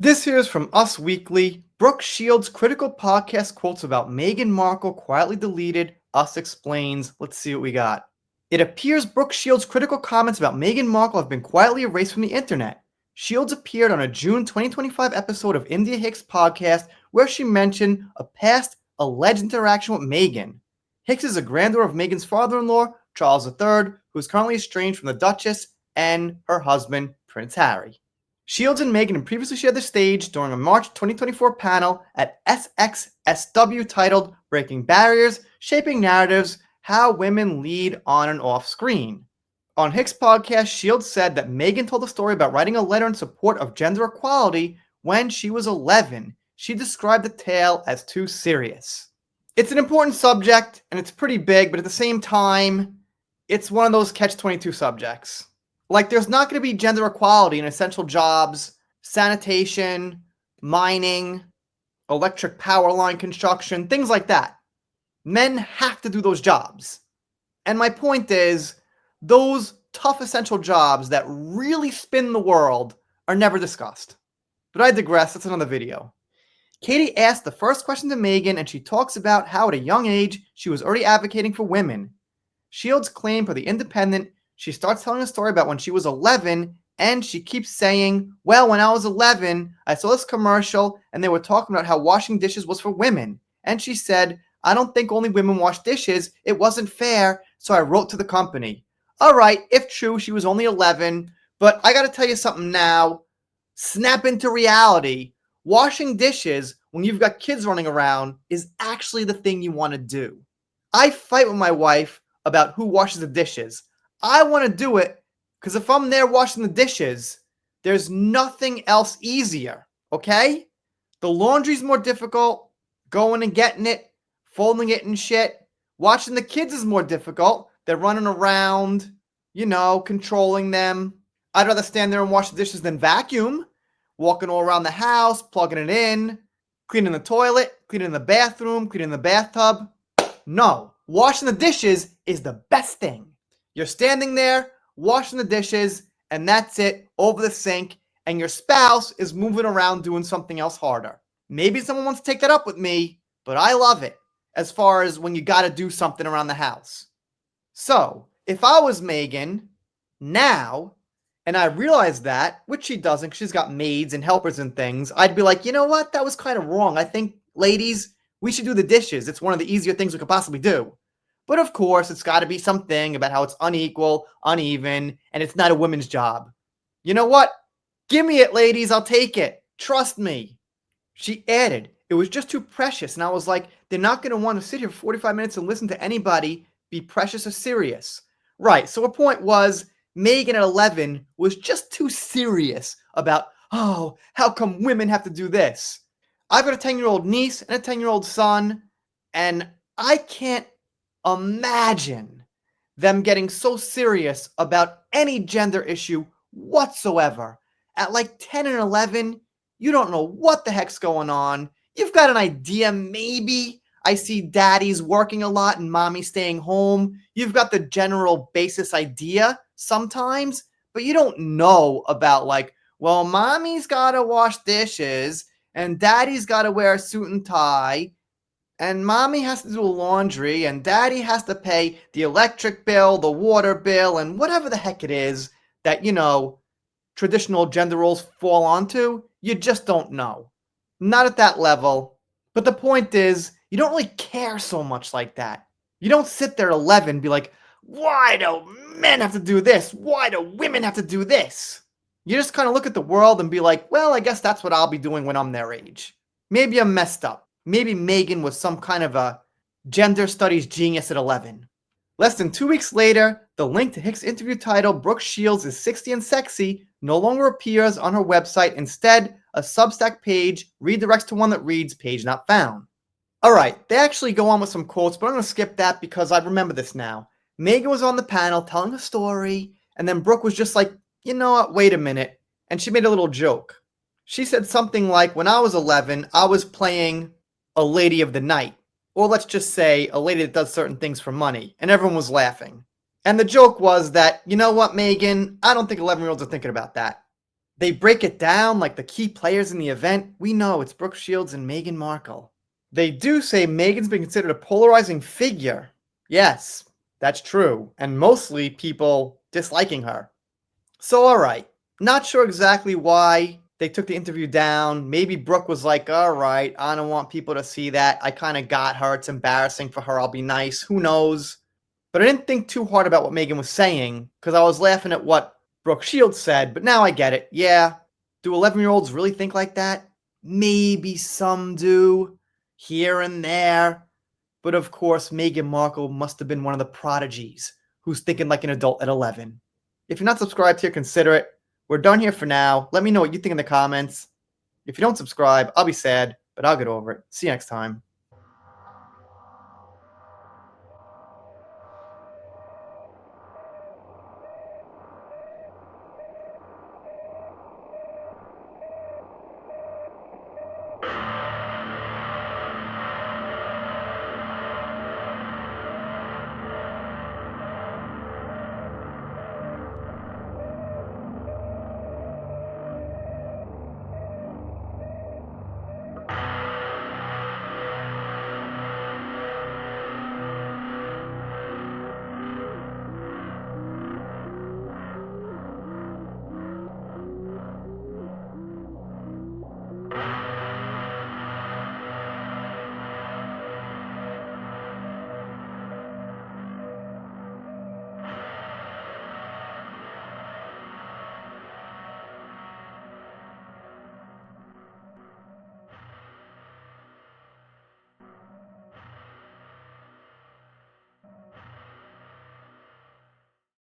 This here is from Us Weekly. Brooke Shields' critical podcast quotes about Meghan Markle quietly deleted. Us explains. Let's see what we got. It appears Brooke Shields' critical comments about Meghan Markle have been quietly erased from the internet. Shields appeared on a June 2025 episode of India Hicks' podcast where she mentioned a past alleged interaction with Meghan. Hicks is a granddaughter of Meghan's father-in-law, Charles III, who is currently estranged from the Duchess and her husband, Prince Harry. Shields and Meghan previously shared the stage during a March 2024 panel at SXSW titled Breaking Barriers, Shaping Narratives, How Women Lead on and Off Screen. On Hicks' podcast, Shields said that Meghan told a story about writing a letter in support of gender equality when she was 11. She described the tale as too serious. It's an important subject, and it's pretty big, but at the same time, it's one of those catch-22 subjects. Like, there's not going to be gender equality in essential jobs, sanitation, mining, electric power line construction, things like that. Men have to do those jobs. And my point is, those tough essential jobs that really spin the world are never discussed. But I digress, that's another video. Katie asked the first question to Meghan, and she talks about how at a young age, she was already advocating for women. Shields claimed for The Independent, she starts telling a story about when she was 11, and she keeps saying, well, when I was 11, I saw this commercial, and they were talking about how washing dishes was for women. And she said, I don't think only women wash dishes. It wasn't fair, so I wrote to the company. All right, if true, she was only 11, but I got to tell you something now. Snap into reality. Washing dishes when you've got kids running around is actually the thing you want to do. I fight with my wife about who washes the dishes. I want to do it because if I'm there washing the dishes, there's nothing else easier, okay? The laundry's more difficult, going and getting it, folding it and shit. Watching the kids is more difficult. They're running around, controlling them. I'd rather stand there and wash the dishes than vacuum. Walking all around the house, plugging it in, cleaning the toilet, cleaning the bathroom, cleaning the bathtub. No, washing the dishes is the best thing. You're standing there, washing the dishes, and that's it, over the sink, and your spouse is moving around doing something else harder. Maybe someone wants to take that up with me, but I love it, as far as when you gotta do something around the house. So, if I was Meghan, now, and I realized that, which she doesn't, because she's got maids and helpers and things, I'd be like, you know what, that was kind of wrong. I think, ladies, we should do the dishes. It's one of the easier things we could possibly do. But of course, it's got to be something about how it's unequal, uneven, and it's not a woman's job. You know what? Give me it, ladies. I'll take it. Trust me. She added, it was just too precious. And I was like, they're not going to want to sit here for 45 minutes and listen to anybody be precious or serious. Right. So her point was, Meghan at 11 was just too serious about, oh, how come women have to do this? I've got a 10-year-old niece and a 10-year-old son, and I can't imagine them getting so serious about any gender issue whatsoever. At like 10 and 11, you don't know what the heck's going on. You've got an idea, maybe. I see daddy's working a lot and mommy staying home. You've got the general basis idea sometimes, but you don't know about like, well, mommy's got to wash dishes and daddy's got to wear a suit and tie. And mommy has to do laundry, and daddy has to pay the electric bill, the water bill, and whatever the heck it is that, traditional gender roles fall onto. You just don't know. Not at that level. But the point is, you don't really care so much like that. You don't sit there at 11 and be like, why do men have to do this? Why do women have to do this? You just kind of look at the world and be like, well, I guess that's what I'll be doing when I'm their age. Maybe I'm messed up. Maybe Meghan was some kind of a gender studies genius at 11. Less than 2 weeks later, the link to Hicks' interview titled Brooke Shields is 60 and Sexy no longer appears on her website. Instead, a Substack page redirects to one that reads Page Not Found. Alright, they actually go on with some quotes, but I'm going to skip that because I remember this now. Meghan was on the panel telling a story, and then Brooke was just like, you know what, wait a minute, and she made a little joke. She said something like, when I was 11, I was playing a lady of the night, or let's just say a lady that does certain things for money, and everyone was laughing. And the joke was that, you know what, Meghan, I don't think 11-year-olds are thinking about that. They break it down like the key players in the event. We know it's Brooke Shields and Meghan Markle. They do say Meghan's been considered a polarizing figure. Yes, that's true, and mostly people disliking her. So, alright, not sure exactly why they took the interview down. Maybe Brooke was like, alright, I don't want people to see that. I kind of got her. It's embarrassing for her. I'll be nice. Who knows? But I didn't think too hard about what Meghan was saying because I was laughing at what Brooke Shields said, but now I get it. Yeah, do 11-year-olds really think like that? Maybe some do, here and there. But of course, Meghan Markle must have been one of the prodigies who's thinking like an adult at 11. If you're not subscribed here, consider it. We're done here for now. Let me know what you think in the comments. If you don't subscribe, I'll be sad, but I'll get over it. See you next time.